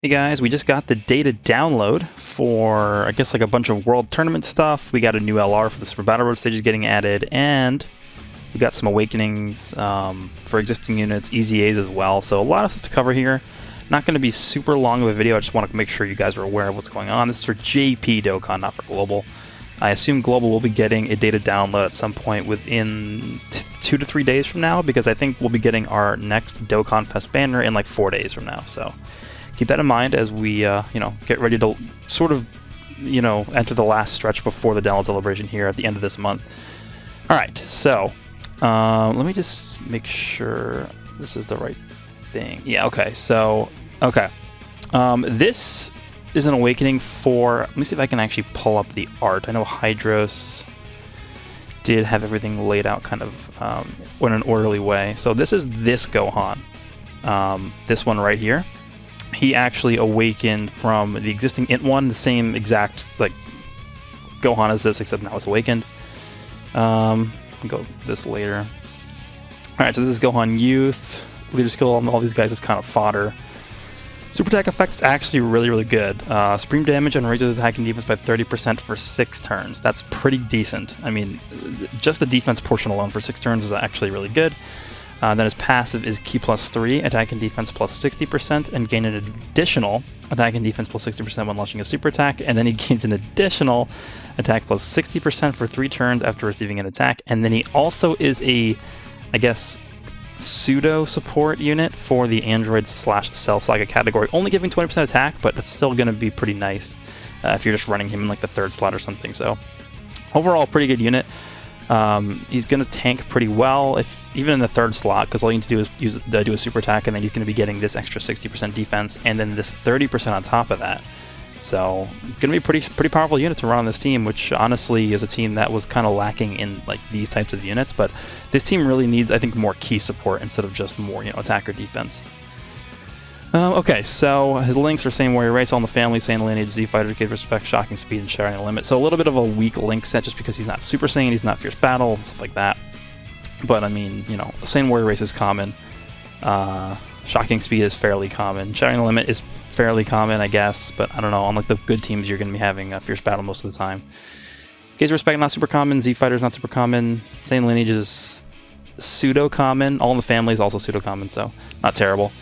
Hey guys, we just got the data download for, I guess, like a bunch of world tournament stuff. We got a new LR for the Super Battle Road stages getting added, and we got some awakenings for existing units, EZAs as well. So a lot of stuff to cover here. Not going to be super long of a video. I just want to make sure you guys are aware of what's going on. This is for JP Dokkan, not for Global. I assume Global will be getting a data download at some point within 2 to 3 days from now, because I think we'll be getting our next Dokkan Fest banner in like 4 days from now. So keep that in mind as we, get ready to sort of, enter the last stretch before the download celebration here at the end of this month. All right, so let me just make sure this is the right thing. Yeah, okay. So, this is an awakening for. Let me see if I can actually pull up the art. I know Hydros did have everything laid out kind of in an orderly way. So this is this Gohan, this one right here. He actually awakened from the existing Int one, the same exact like Gohan as this, except now it's awakened. I'll go this later. All right, so this is Gohan Youth. Leader skill on all these guys is kind of fodder. Super attack effect is actually really, really good. Supreme damage and raises attack and defense by 30% for 6 turns. That's pretty decent. I mean, just the defense portion alone for 6 turns is actually really good. Then his passive is Ki +3, attack and defense plus 60%, and gain an additional attack and defense plus 60% when launching a super attack. And then he gains an additional attack plus 60% for 3 turns after receiving an attack. And then he also is a, I guess, pseudo support unit for the Androids/Cell Saga category, only giving 20% attack, but it's still going to be pretty nice if you're just running him in like the 3rd slot or something. So overall, pretty good unit. He's going to tank pretty well, even in the 3rd slot, because all you need to do is do a super attack, and then he's going to be getting this extra 60% defense, and then this 30% on top of that. So, going to be a pretty powerful unit to run on this team, which honestly is a team that was kind of lacking in like these types of units. But this team really needs, I think, more key support instead of just more, attack or defense. Okay, so his links are Saiyan Warrior Race, All in the Family, Saiyan Lineage, Z Fighter, Give Respect, Shocking Speed, and Shattering the Limit. So a little bit of a weak link set just because he's not Super Saiyan, he's not Fierce Battle, stuff like that. But I mean, Saiyan Warrior Race is common. Shocking Speed is fairly common. Shattering the Limit is fairly common, I guess, but I don't know. On like the good teams, you're going to be having a Fierce Battle most of the time. Gaze Respect, not super common. Z Fighter is not super common. Saiyan Lineage is pseudo common. All in the Family is also pseudo common, so not terrible.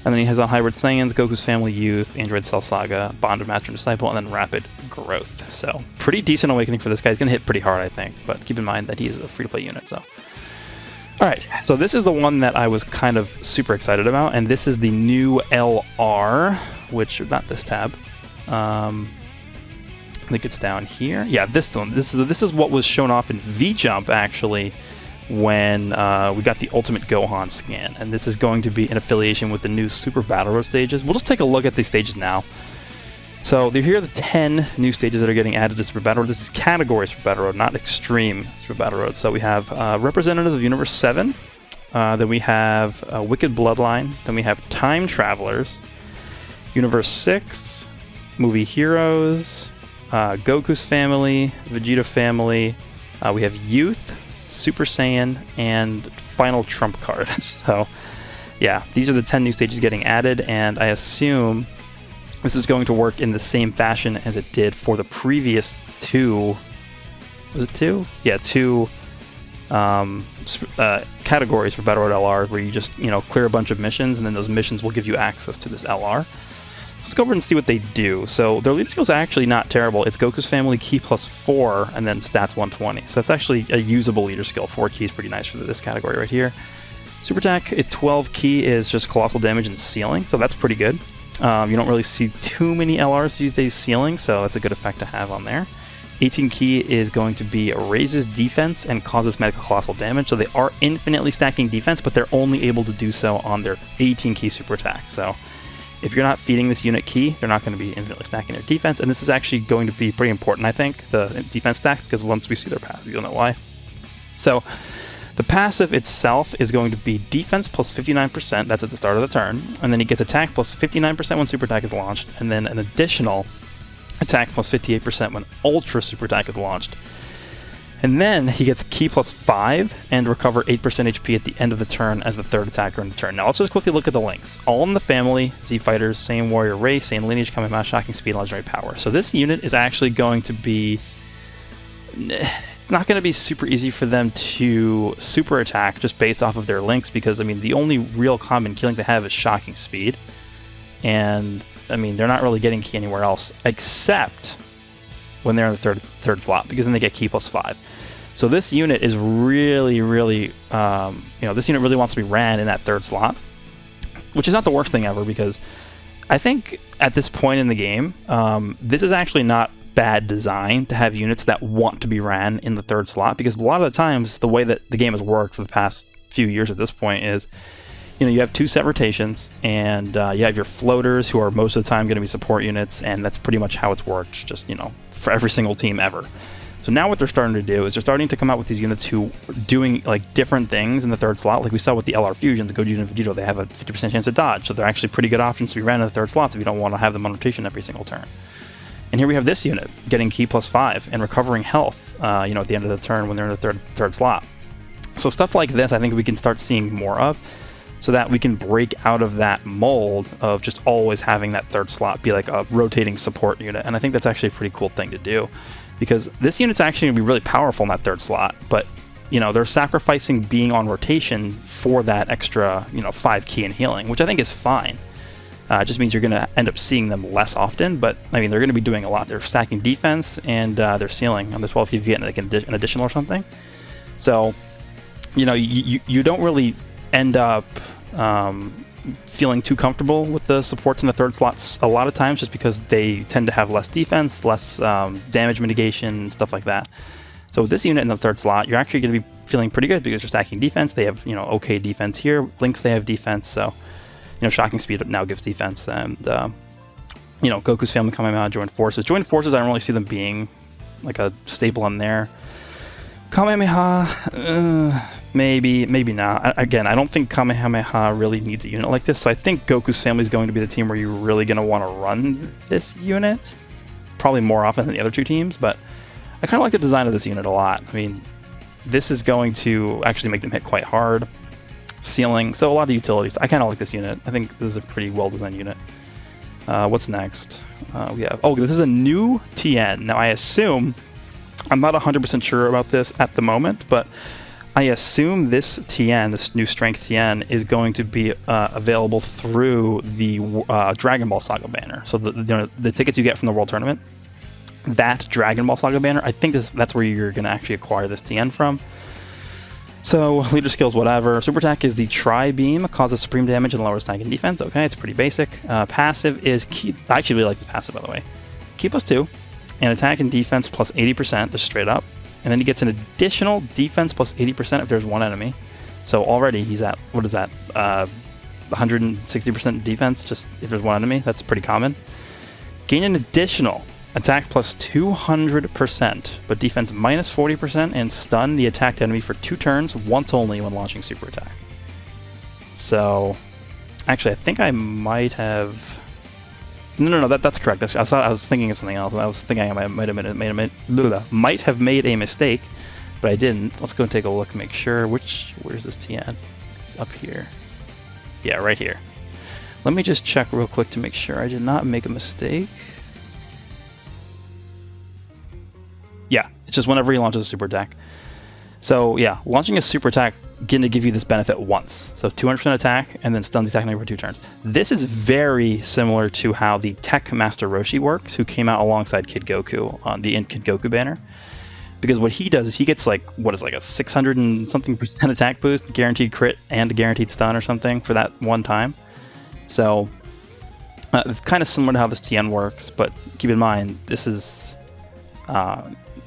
And then he has on Hybrid Saiyans, Goku's Family Youth, Android Cell Saga, Bond of Master and Disciple, and then Rapid Growth. So pretty decent awakening for this guy. He's going to hit pretty hard, I think, but keep in mind that he's a free-to-play unit. So, all right, so this is the one that I was kind of super excited about, and this is the new LR, which, not this tab. I think it's down here. Yeah, this one. This is what was shown off in V-Jump, actually, when we got the Ultimate Gohan scan, and this is going to be in affiliation with the new Super Battle Road stages. We'll just take a look at these stages now. So here are the 10 new stages that are getting added to Super Battle Road. This is category Super Battle Road, not extreme Super Battle Road. So we have representatives of Universe 7, then we have Wicked Bloodline, then we have Time Travelers, Universe 6, Movie Heroes, Goku's Family, Vegeta Family, we have Youth, Super Saiyan, and Final Trump Card. So yeah, these are the 10 new stages getting added, and I assume this is going to work in the same fashion as it did for the previous 2. Was it 2? Yeah, 2 categories for Battle Road LR, where you just clear a bunch of missions, and then those missions will give you access to this LR. Let's go over and see what they do. So their leader skill is actually not terrible. It's Goku's Family Ki +4, and then stats 120. So that's actually a usable leader skill. 4 Ki is pretty nice for this category right here. Super attack at 12 Ki is just colossal damage and sealing, so that's pretty good. You don't really see too many LRs these days sealing, so that's a good effect to have on there. 18 Ki is going to be raises defense and causes medical colossal damage, so they are infinitely stacking defense, but they're only able to do so on their 18 Ki super attack. So if you're not feeding this unit Ki, they're not going to be infinitely stacking their defense, and this is actually going to be pretty important, I think, the defense stack, because once we see their passive, you'll know why. So the passive itself is going to be defense plus 59%, that's at the start of the turn, and then he gets attack plus 59% when super attack is launched, and then an additional attack plus 58% when ultra super attack is launched. And then he gets Ki +5 and recover 8% HP at the end of the turn as the third attacker in the turn. Now let's just quickly look at the links. All in the family, Z Fighters, same warrior race, same lineage, Kamehameha, shocking speed, legendary power. So this unit is actually going to be... It's not going to be super easy for them to super attack just based off of their links, because, I mean, the only real common killing they have is shocking speed. And, I mean, they're not really getting Ki anywhere else, except when they're in the third slot, because then they get Ki +5. So this unit is really, this unit really wants to be ran in that third slot, which is not the worst thing ever, because I think at this point in the game, this is actually not bad design to have units that want to be ran in the third slot, because a lot of the times the way that the game has worked for the past few years at this point is, you have 2 set rotations, and you have your floaters, who are most of the time going to be support units, and that's pretty much how it's worked, just, for every single team ever. So now what they're starting to do is they're starting to come out with these units who are doing like different things in the third slot. Like we saw with the LR fusions, Goku and Vegeta, they have a 50% chance to dodge, so they're actually pretty good options to be ran in the third slots if you don't want to have them on rotation every single turn. And here we have this unit getting Ki +5 and recovering health, at the end of the turn when they're in the third slot. So stuff like this, I think we can start seeing more of, so that we can break out of that mold of just always having that third slot be like a rotating support unit. And I think that's actually a pretty cool thing to do, because this unit's actually going to be really powerful in that third slot, but they're sacrificing being on rotation for that extra 5 Ki and healing, which I think is fine. It just means you're going to end up seeing them less often, but I mean, they're going to be doing a lot. They're stacking defense, and they're sealing on the 12 if you get like an additional or something. So you don't really end up feeling too comfortable with the supports in the third slots a lot of times, just because they tend to have less defense, less damage mitigation, stuff like that. So with this unit in the third slot, you're actually going to be feeling pretty good, because you're stacking defense. They have okay defense here. Links, they have defense, so shocking speed now gives defense. And Goku's family Kamehameha, joined forces. Joined forces, I don't really see them being like a staple in there. Kamehameha, maybe not. Again, I don't think Kamehameha really needs a unit like this, so I think Goku's family is going to be the team where you're really going to want to run this unit, probably more often than the other two teams, but I kind of like the design of this unit a lot. I mean, this is going to actually make them hit quite hard. Sealing, so a lot of utilities. I kind of like this unit. I think this is a pretty well-designed unit. What's next? We have... Oh, this is a new TN. Now, I assume... I'm not 100% sure about this at the moment, but I assume this TN, this new Strength TN, is going to be available through the Dragon Ball Saga banner. So the tickets you get from the World Tournament, that Dragon Ball Saga banner, I think that's where you're going to actually acquire this TN from. So, leader skills, whatever. Super attack is the Tri-Beam, causes supreme damage and lowers attack and defense. Okay, it's pretty basic. Passive is Ki... I actually really like this passive, by the way. Ki +2, and attack and defense +80%, just straight up. And then he gets an additional defense +80% if there's one enemy. So already he's at, what is that, 160% defense, just if there's one enemy. That's pretty common. Gain an additional attack +200%, but defense -40%, and stun the attacked enemy for 2 turns, once only when launching super attack. So, actually, I think I might have... No, that's correct. I was thinking of something else. I was thinking I might have made a mistake, but I didn't. Let's go and take a look to make sure. Where's this TN? It's up here. Yeah, right here. Let me just check real quick to make sure I did not make a mistake. Yeah, it's just whenever he launches a super attack. So yeah, launching a super attack going to give you this benefit once. So 200% attack, and then stuns the attack enemy for 2 turns. This is very similar to how the Tech Master Roshi works, who came out alongside Kid Goku on the Kid Goku banner. Because what he does is he gets like, what is like a 600 and something % attack boost, guaranteed crit, and a guaranteed stun or something for that one time. So it's kind of similar to how this TN works, but keep in mind, this is...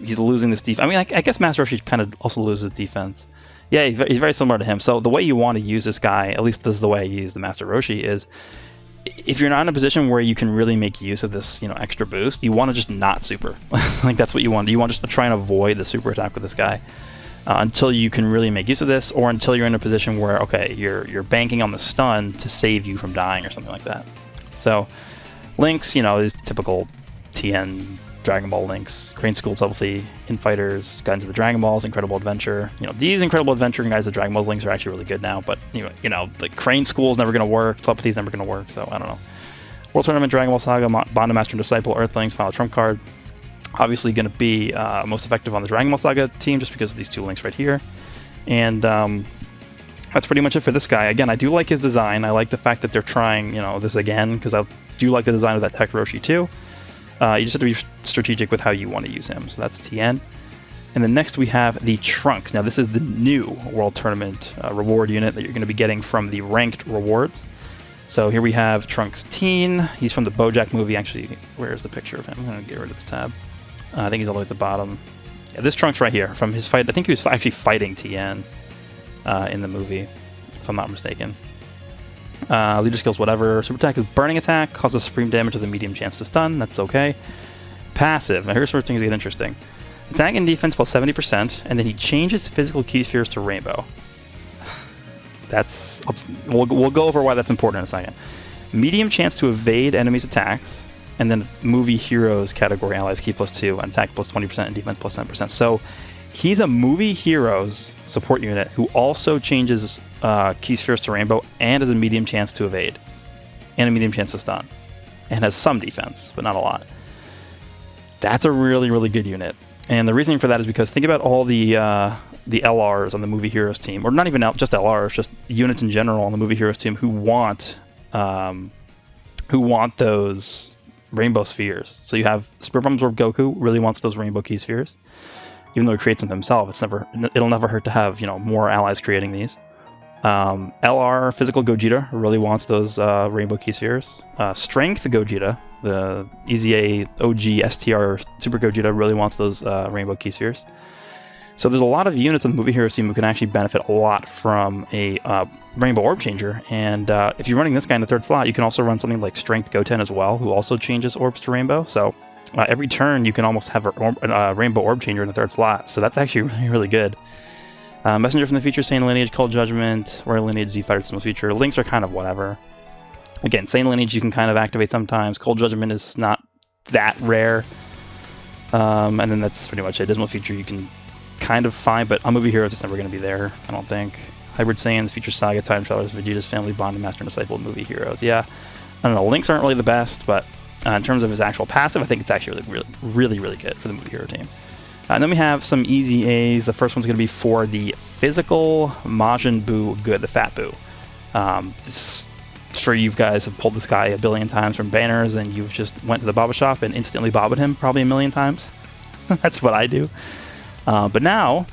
he's losing this defense. I mean, I guess Master Roshi kind of also loses defense. Yeah, he's very similar to him. So the way you want to use this guy, at least this is the way I use the Master Roshi, is if you're not in a position where you can really make use of this, extra boost, you want to just not super. Like that's what you want. You want just to try and avoid the super attack with this guy until you can really make use of this, or until you're in a position where you're banking on the stun to save you from dying or something like that. So Lynx, is typical TN Dragon Ball links, Crane School Telepathy, Infighters, Guides of the Dragon Balls, Incredible Adventure. You know, these Incredible Adventure and Guides of the Dragon Balls links are actually really good now, but you know, the Crane School is never going to work, Telepathy is never going to work, so I don't know. World Tournament, Dragon Ball Saga, Bond of Master and Disciple, Earthlings, Final Trump Card. Obviously going to be most effective on the Dragon Ball Saga team just because of these 2 links right here. And that's pretty much it for this guy. Again, I do like his design. I like the fact that they're trying, you know, this again, because I do like the design of that Tech Roshi too. You just have to be strategic with how you want to use him. So that's TN. And then next we have the Trunks. Now this is the new World Tournament reward unit that you're going to be getting from the ranked rewards. So here we have Trunks Teen. He's from the BoJack movie. Actually, where's the picture of him? I'm going to get rid of this tab. I think he's all the way at the bottom. Yeah, this Trunks right here from his fight. I think he was actually fighting TN in the movie, if I'm not mistaken. Leader skills, whatever. Super attack is burning attack, causes supreme damage with a medium chance to stun. That's okay. Passive. Now here's where things get interesting. Attack and defense plus 70%, and then he changes physical key spheres to rainbow. We'll go over why that's important in a second. Medium chance to evade enemies' attacks, and then movie heroes category allies key plus 2, and attack plus 20%, and defense plus 10%. So he's a movie heroes support unit who also changes key spheres to rainbow and has a medium chance to evade, and a medium chance to stun, and has some defense, but not a lot. That's a really, really good unit. And the reasoning for that is because think about all the LRs on the Movie Heroes team, or not even just LRs, just units in general on the Movie Heroes team who want those rainbow spheres. So you have Super Bum's Warp Goku really wants those rainbow key spheres, even though he creates them himself. It'll never hurt to have more allies creating these. LR Physical Gogeta really wants those rainbow key spheres. Strength Gogeta, the EZA OG STR Super Gogeta, really wants those rainbow key spheres. So there's a lot of units on the Movie Heroes team who can actually benefit a lot from a Rainbow Orb Changer. And if you're running this guy in the 3rd slot, you can also run something like Strength Goten as well, who also changes orbs to rainbow. So every turn you can almost have a Rainbow Orb Changer in the 3rd slot. So that's actually really, really good. Messenger from the future, Saiyan Lineage, Cold Judgment, Royal Lineage, Z-Fighter System future. Links are kind of whatever. Again, Saiyan Lineage you can kind of activate sometimes. Cold Judgment is not that rare. And then that's pretty much it. Dismal Future you can kind of find, but on Movie Heroes it's never going to be there, I don't think. Hybrid Saiyans, Future Saga, Time Travelers, Vegeta's Family, Bond, and Master and Disciple, Movie Heroes. Yeah, I don't know, links aren't really the best, but in terms of his actual passive, I think it's actually really, really good for the Movie Hero team. And then we have some EZAs. The first one's going to be for the physical Majin Buu Good, the Fat Buu. Sure, you guys have pulled this guy a billion times from banners, and you've just went to the Baba shop and instantly bobbed him probably a million times. That's what I do. But now,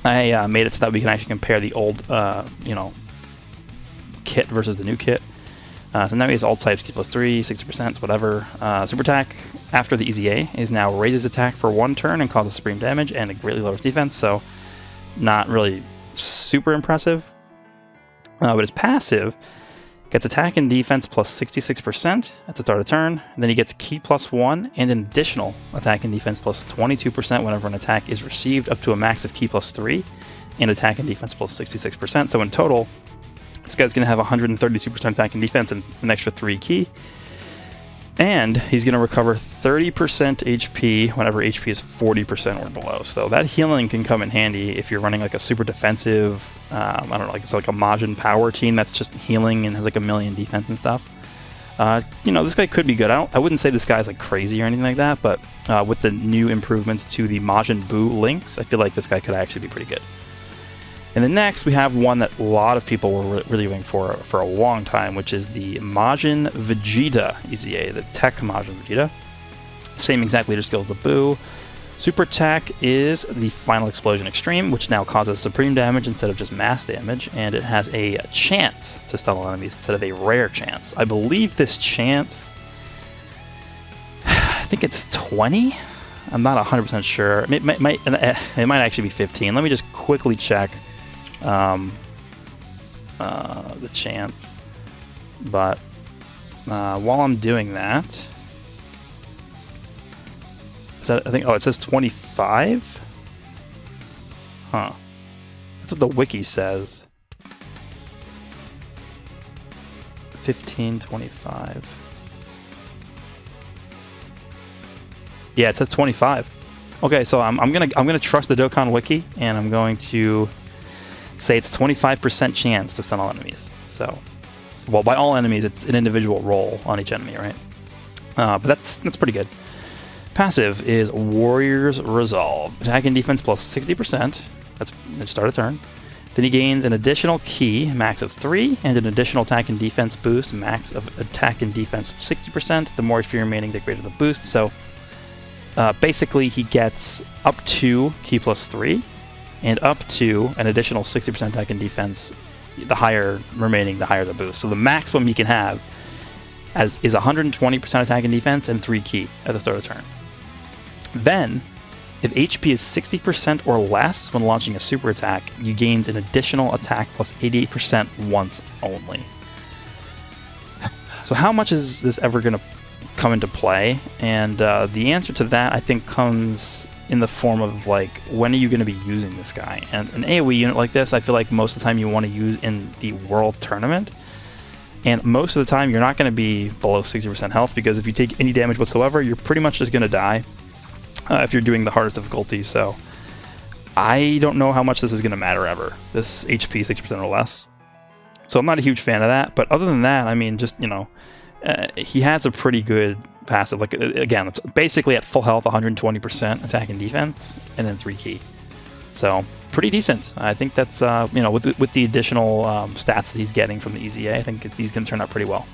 I made it so that we can actually compare the old, kit versus the new kit. So now he has all types, key plus 3, 60%, whatever. Super attack after the EZA is now raises attack for 1 turn and causes supreme damage, and it greatly lowers defense, so not really super impressive. But his passive gets attack and defense plus 66% at the start of turn, and then he gets key plus 1 and an additional attack and defense plus 22% whenever an attack is received, up to a max of key plus 3 and attack and defense plus 66%. So in total, this guy's going to have 132% attack and defense and an extra 3 key. And he's going to recover 30% HP whenever HP is 40% or below. So that healing can come in handy if you're running like a super defensive, I don't know, like it's like a Majin Power team that's just healing and has like a million defense and stuff. This guy could be good. I wouldn't say this guy's like crazy or anything like that, but with the new improvements to the Majin Buu links, I feel like this guy could actually be pretty good. And then next, we have one that a lot of people were really waiting for a long time, which is the Majin Vegeta EZA, the Tech Majin Vegeta. Same exact leader skill as the Buu. Super attack is the Final Explosion Extreme, which now causes supreme damage instead of just mass damage, and it has a chance to stun all enemies instead of a rare chance. I believe this chance, I think it's 20? I'm not 100% sure. It might actually be 15. Let me just quickly check the chance, but while I'm doing that, it says 25? Huh. That's what the wiki says. 15, 25. Yeah, it says 25. Okay, so I'm gonna trust the Dokkan wiki, and I'm going to say it's 25% chance to stun all enemies. So, well, by all enemies, it's an individual roll on each enemy, right? But that's pretty good. Passive is Warrior's Resolve. Attack and defense plus 60%. That's to start a turn. Then he gains an additional key, max of 3, and an additional attack and defense boost, max of attack and defense 60%. The more HP remaining, the greater the boost. So basically, he gets up to key plus 3, and up to an additional 60% attack and defense. The higher remaining, the higher the boost. So the maximum he can have is 120% attack and defense and 3 key at the start of the turn. Then, if HP is 60% or less when launching a super attack, you gains an additional attack plus 88% once only. So how much is this ever going to come into play? And the answer to that, I think, comes in the form of, like, when are you going to be using this guy? And an AoE unit like this, I feel like most of the time you want to use in the World Tournament. And most of the time you're not going to be below 60% health, because if you take any damage whatsoever, you're pretty much just going to die. If you're doing the hardest difficulty. So I don't know how much this is going to matter ever, this HP 60% or less. So I'm not a huge fan of that. But other than that, I mean, just, you know, he has a pretty good passive. Like, again, it's basically at full health, 120% attack and defense, and then 3 key. So pretty decent. I think that's, you know, with the additional stats that he's getting from the EZA, I think he's going to turn out pretty well.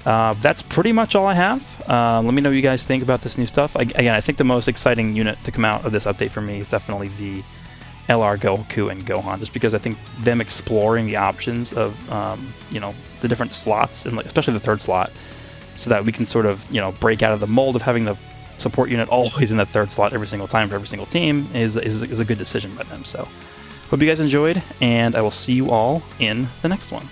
That's pretty much all I have. Let me know what you guys think about this new stuff. Again, I think the most exciting unit to come out of this update for me is definitely the LR, Goku, and Gohan, just because I think them exploring the options of, you know, the different slots, and especially the third slot, so that we can sort of, you know, break out of the mold of having the support unit always in the third slot every single time for every single team is a good decision by them. So, hope you guys enjoyed, and I will see you all in the next one.